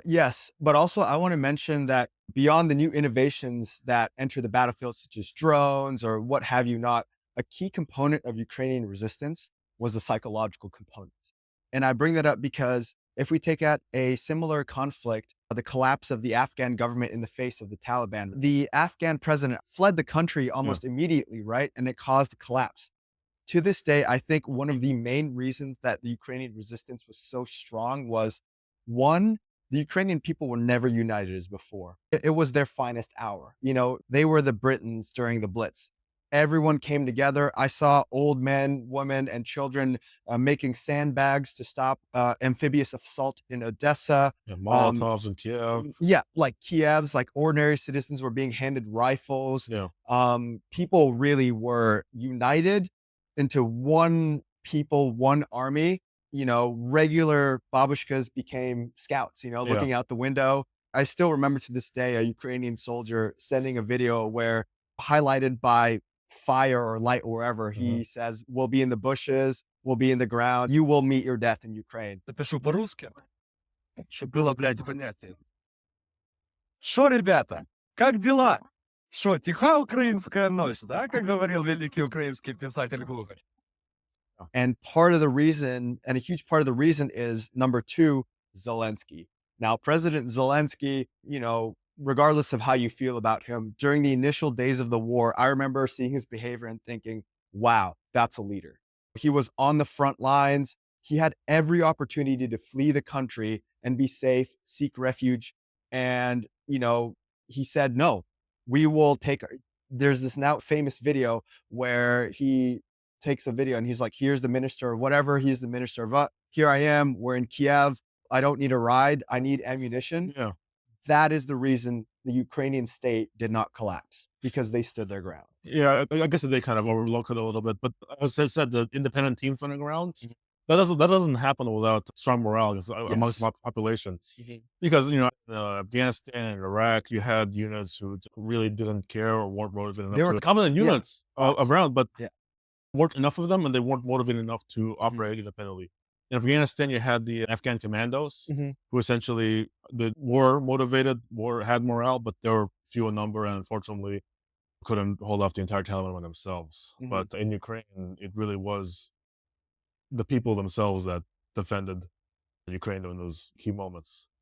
Yes, but also I want to mention that beyond the new innovations that enter the battlefield, such as drones or what have you not, a key component of Ukrainian resistance was the psychological component. And I bring that up because if we take out a similar conflict, the collapse of the Afghan government in the face of the Taliban, the Afghan president fled the country Yeah. almost immediately, right? And it caused a collapse. To this day, I think one of the main reasons that the Ukrainian resistance was so strong was one, the Ukrainian people were never united as before. It was their finest hour. You know, they were the Britons during the Blitz. Everyone came together. I saw old men, women, and children making sandbags to stop amphibious assault in Odessa. Yeah, Um, Molotovs in Kiev. yeah, like Kiev's, like ordinary citizens were being handed rifles. Yeah. People really were united into one people, one army. You know, regular babushkas became scouts, you know, Yeah. looking out the window. I still remember to this day a Ukrainian soldier sending a video where, highlighted by fire or light or wherever, Mhm. he says, "We'll be in the bushes, we'll be in the ground, you will meet your death in Ukraine." Напишу по-русски, чтобы было, блядь, понятнее. Шо, ребята, как дела? Шо, тиха украинская ночь, да, как говорил великий украинский писатель Гоголь? And part of the reason, and a huge part of the reason is number two, Zelensky. Now, President Zelensky, you know, regardless of how you feel about him, during the initial days of the war, I remember seeing his behavior and thinking, wow, that's a leader. He was on the front lines. He had every opportunity to flee the country and be safe, seek refuge. And, you know, he said, no, we will take. There's this now famous video where he takes a video and he's like, here's the minister of whatever. He's the minister of here I am. We're in Kiev. I don't need a ride. I need ammunition. Yeah. That is the reason the Ukrainian state did not collapse because they stood their ground. Yeah, I guess they kind of overlook it a little bit, but as I said, the independent teams running around, Mhm. that doesn't happen without strong morale amongst Yes. the population. Mhm. Because in Afghanistan and Iraq, you had units who really didn't care or weren't motivated enough They were, to competent yeah, units but around, but yeah. weren't enough of them, and they weren't motivated enough to Mhm. operate independently. In Afghanistan, you had the Afghan commandos, Mhm. who essentially were motivated, had morale, but they were few in number, and unfortunately couldn't hold off the entire Taliban by themselves. Mhm. But in Ukraine, it really was the people themselves that defended Ukraine in those key moments.